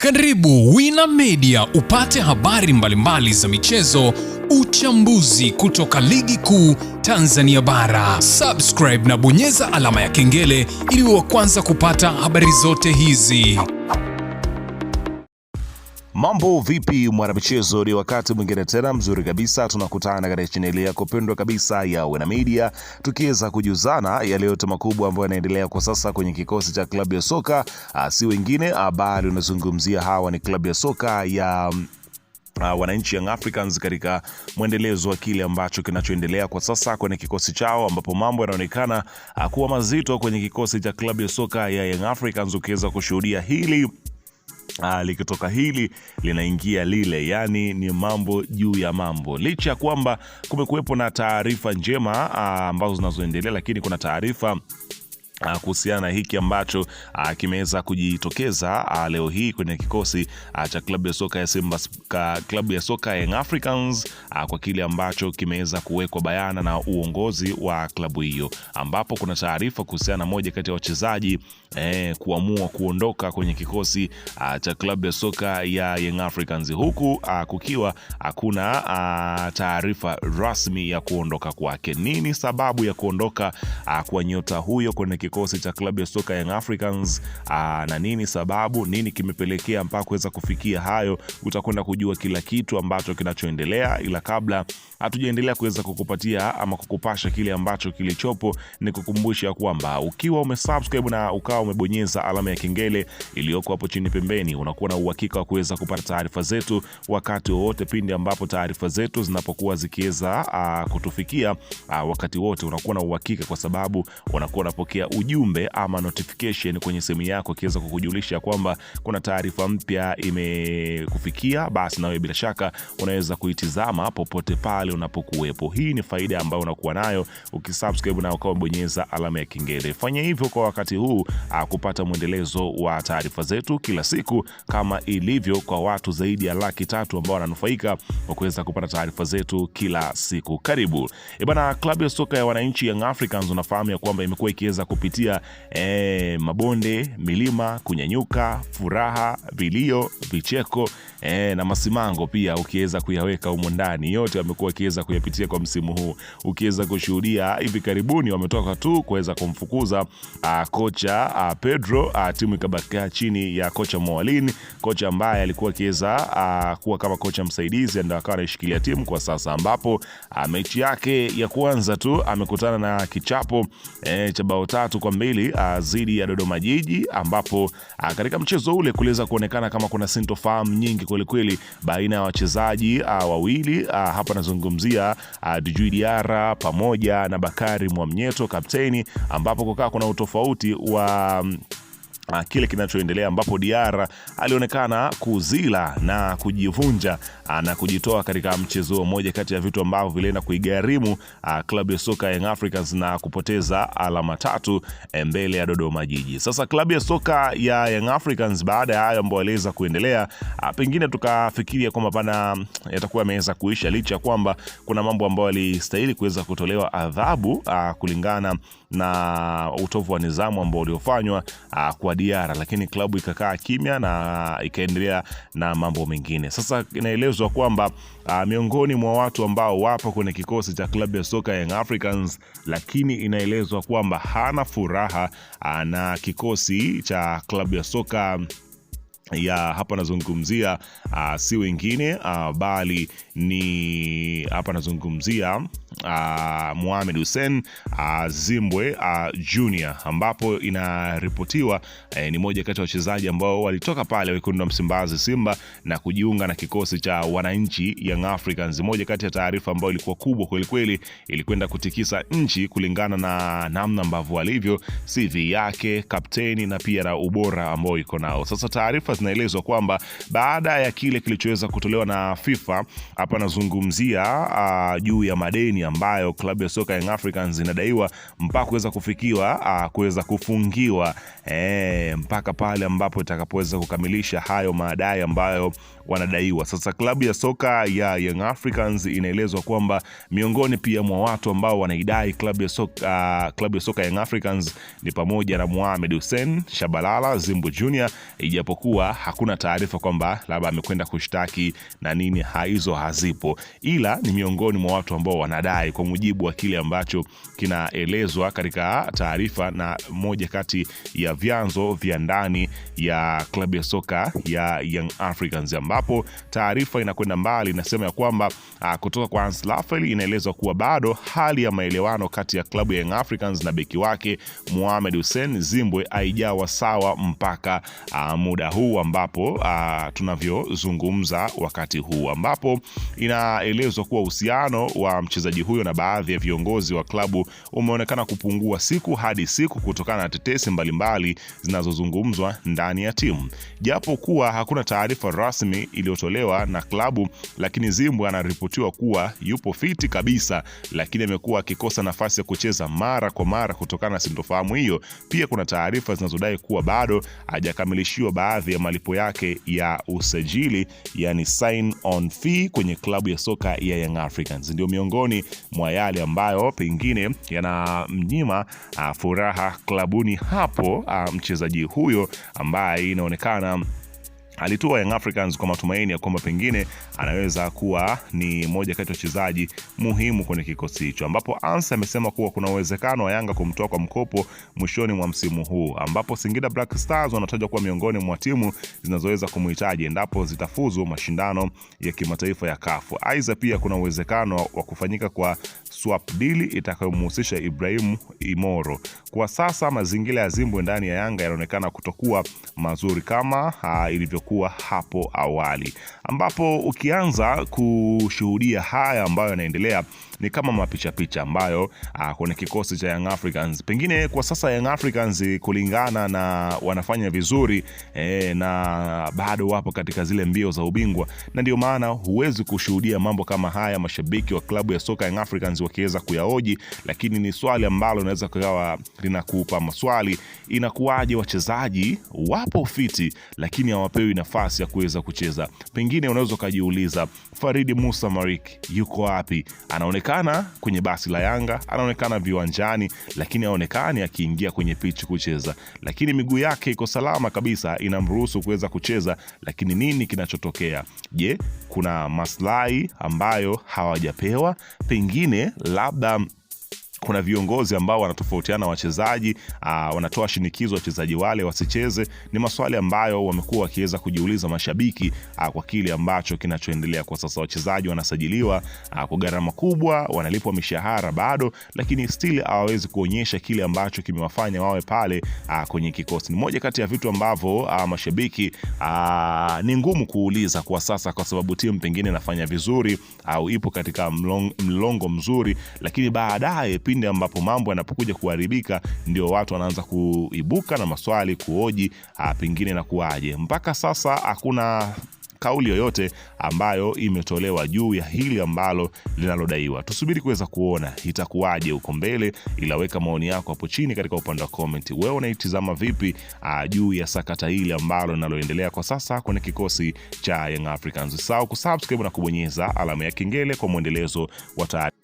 Karibu Wina Media upate habari mbalimbali za michezo, uchambuzi kutoka ligi kuu Tanzania bara. Subscribe na bonyeza alama ya kengele ili uwe wa kwanza kupata habari zote hizi. Mambo vipi mwanamichezo, ni wakati mwingine tena mzuri kabisa tunakutana katika chaneli yako pendwa kabisa ya Wina Media, tukiweza kujuzana yale yote makubwa ambayo yanaendelea kwa sasa kwenye kikosi cha klabu ya soka. Si wengine bali unazungumzia hawa ni klabu ya soka ya wananchi Young Africans katika mwendelezo wa kile ambacho kinachoendelea kwa sasa kwenye kikosi chao, ambapo mambo yanaonekana kuwa mazito kwenye kikosi cha klabu ya soka ya Young Africans. Ukiweza kushuhudia hili likitoka hili linaingia lile, yani ni mambo juu ya mambo, licha ya kwamba kumekuwepo na taarifa njema ambazo zinazoendelea, lakini kuna taarifa kuhusiana na hiki ambacho kimeweza kujitokeza leo hii kwenye kikosi cha klabu ya soka ya Simba, klabu ya soka ya Young Africans, kwa kile ambacho kimeweza kuwekwa bayana na uongozi wa klabu hiyo, ambapo kuna taarifa kuhusiana na moja kati ya wachezaji kuamua kuondoka kwenye kikosi cha klabu ya soka ya Young Africans, huku kukiwa hakuna taarifa rasmi ya kuondoka kwake. Nini sababu ya kuondoka kwa nyota huyo kwenye kikosi cha klabu ya soka Young Africans, na nini sababu, nini kimepelekea mpaka kuweza kufikia hayo? Utakwenda kujua kila kitu ambacho kinachoendelea, ila kabla hatujaendelea kuweza kukupatia ama kukupasha kile ambacho kilichopo, ni kukumbusha kwamba ukiwa umesubscribe na ukawa umebonyeza alama ya kengele iliyoko hapo chini pembeni, unakuwa na uhakika wa kuweza kupata taarifa zetu wakati wowote pindi ambapo taarifa zetu zinapokuwa zikiweza kutufikia. Wakati wote unakuwa na uhakika, kwa sababu unakuwa unapokea ujumbe ama notification kwenye simu yako kiweza kukujulisha kwamba kuna taarifa mpya imekufikia. Basi nawe bila shaka unaweza kuitizama popote pale unapokuwepo. Hii ni faida ambayo unakuwa nayo ukisubscribe na ukawa bonyeza alama ya kengele. Fanya hivyo kwa wakati huu kupata mwendelezo wa taarifa zetu kila siku, kama ilivyo kwa watu zaidi ya 300,000 ambao wananufaika kwa kuweza kupata taarifa zetu kila siku. Karibu. Bwana, klabu ya soka ya wananchi Young Africans unafahamu ya kwamba imekuwa ikiweza kupitia mabonde, milima, kunyanyuka, furaha, vilio, vicheko na masimango pia ukiweza kuyaweka humo ndani. Yote wamekuwa kiweza kuyapitia kwa msimu huu. Ukiweza kushuhudia hivi karibuni wametoka tu kuweza kumfukuza kocha Pedro, timu ikabakia chini ya kocha Mwalin, kocha ambaye alikuwa kiweza kuwa kama kocha msaidizi, ndio akawa anashikilia timu kwa sasa, ambapo mechi yake ya kwanza tu amekutana na kichapo cha bao 3-2 dhidi ya Dodoma Jiji, ambapo katika mchezo ule kuliweza kuonekana kama kuna sintofahamu nyingi kweli kweli baina ya wachezaji wawili. Hapa nazungumzia Djigui Diarra pamoja na Bakari Mwamnyeto kapteni, ambapo kukaa kuna utofauti wa kile kinachoendelea, ambapo Diarra alionekana kuzila na kujivunja na kujitoa katika mchezo mmoja kati ya vitu ambavyo vilienda kuigharimu klabu ya soka Young Africans na kupoteza alama 3 mbele ya Dodoma Jiji. Sasa klabu ya soka ya Young Africans baada ya hayo ambayo waliweza kuendelea, pengine tukafikiria kwamba pana yatakuwa yameweza kuisha, licha ya kwamba kuna mambo ambayo yalistahili kuweza kutolewa adhabu kulingana na utovu wa nidhamu ambao uliofanywa kwa Diarra, lakini klabu ikakaa kimya na ikaendelea na mambo mengine. Sasa inaelezwa kwamba miongoni mwa watu ambao wapo kwenye kikosi cha klabu ya soka Young Africans, lakini inaelezwa kwamba hana furaha na kikosi cha klabu ya soka ya hapa nazungumzia si wengine bali ni hapa nazungumzia Mohamed Hussein Zimbwe Junior, ambapo inaripotiwa ni moja kati ya wachezaji ambao walitoka pale wekundu wa Msimbazi Simba na kujiunga na kikosi cha wananchi Young Africans. Moja kati ya taarifa ambayo ilikuwa kubwa kweli kweli, ilikwenda kutikisa nchi kulingana na namna ambavyo alivyo, CV yake, kapteni na pia na ubora ambao iko nao. Sasa taarifa zinaelezwa kwamba baada ya kile kilichoweza kutolewa na FIFA, hapa nazungumzia juu ya madeni ambayo klabu ya soka Young Africans inadaiwa mpaka kuweza kufikiwa kuweza kufungiwa mpaka pale ambapo itakapoweza kukamilisha hayo madai ambayo wanadaiwa. Sasa klabu ya soka ya Young Africans inaelezwa kwamba miongoni pia mwa watu ambao wanaidai klabu ya soka Young Africans ni pamoja na Mohamed Hussein Shabalala Zimbu Junior, ijapokuwa kuwa hakuna taarifa kwamba labda amekwenda kushtaki na nini, hizo hazipo, ila ni miongoni mwa watu ambao wanadai kwa mujibu wa kile ambacho kinaelezwa katika taarifa na moja kati ya vyanzo vya ndani ya klabu ya soka ya Young Africans, ambapo taarifa inakwenda mbali, inasema ya kwamba kutoka kwa Hans Laffel inaelezwa kuwa bado hali ya maelewano kati ya klabu ya Young Africans na beki wake Mohamed Hussein Zimbwe haijawa sawa mpaka muda huu ambapo tunavyozungumza wakati huu, ambapo inaelezwa kuwa uhusiano wa mchezaji huyo na baadhi ya viongozi wa klabu umeonekana kupungua siku hadi siku kutokana na tetesi mbalimbali zinazozungumzwa ndani ya timu. Japo kuwa hakuna taarifa rasmi iliyotolewa na klabu, lakini Zimbwe anaripotiwa kuwa yupo fiti kabisa, lakini amekuwa akikosa nafasi ya kucheza mara kwa mara kutokana na sintofahamu hiyo. Pia kuna taarifa zinazodai kuwa bado hajakamilishiwa baadhi ya malipo yake ya usajili, yani sign on fee kwenye klabu ya soka ya Young Africans. Ndio miongoni mwa yale ambayo pengine yanamnyima furaha klabuni hapo mchezaji huyo ambaye inaonekana alitoa Young Africans kwa matumaini ya kwamba pengine anaweza kuwa ni moja kati ya wachezaji muhimu kwenye kikosi hicho, ambapo Ansa amesema kuwa kuna uwezekano wa Yanga kumtoa kwa mkopo mwishoni mwa msimu huu, ambapo Singida Black Stars wanatajwa kuwa miongoni mwa timu zinazoweza kumhitaji endapo zitafuzu mashindano ya kimataifa ya CAF. Aidha, pia kuna uwezekano wa kufanyika kwa swap deal itakayomhusisha Ibrahim Imoro. Kwa sasa mazingira ya Zimbwe ndani ya Yanga yanaonekana kutokuwa mazuri kama ilivyokuwa hapo awali, ambapo ukianza kushuhudia haya ambayo yanaendelea ni kama mapicha ambayo kwenye kikosi cha Young Africans. Pengine kwa sasa Young Africans kulingana na wanafanya vizuri na bado wapo katika zile mbio za ubingwa, na ndio maana huwezi kushuhudia mambo kama haya mashabiki wa klabu ya soka Young Africans wakiweza kuyaoji. Lakini ni swali ambalo unaweza kuwa linakupa maswali, inakuwaje wachezaji wapo fiti lakini hawapewi nafasi ya kuweza kucheza? Pengine unaweza kujiuliza, Farid Musa Marik yuko wapi? Anaonekana kwenye basi la Yanga, anaonekana viwanjani, lakini haonekani akiingia kwenye pitch kucheza. Lakini miguu yake iko salama kabisa, inamruhusu kuweza kucheza, lakini nini kinachotokea? Je, kuna maslahi ambayo hawajapewa? Pengine labda kuna viongozi ambao wanatofautiana wachezaji, wanatoa shinikizo wachezaji wale wasicheze. Ni maswali ambayo wamekuwa wakiweza kujiuliza mashabiki kwa kile ambacho kinachoendelea kwa sasa. Wachezaji wanasajiliwa kwa gharama kubwa, wanalipwa mishahara bado, lakini still hawawezi kuonyesha kile ambacho kimewafanya wawe pale kwenye kikosi. Ni moja kati ya vitu ambavyo mashabiki ni ngumu kuuliza kwa sasa, kwa sababu timu pengine inafanya vizuri au ipo katika mlongo mzuri, lakini baadaye pindi ambapo mambo yanapokuja kuharibika ndio watu wanaanza kuibuka na maswali kuoji pengine na kuaje. Mpaka sasa hakuna kauli yoyote ambayo imetolewa juu ya hili ambalo linalodaiwa. Tusubiri kuweza kuona itakuwaje huko mbele, ila weka maoni yako hapo chini katika upande wa comment. Wewe unaitazama vipi juu ya sakata hili ambalo linaloendelea kwa sasa kwenye kikosi cha Young Africans? Usisahau kusubscribe na kubonyeza alama ya kengele kwa mwendelezo wa taarifa.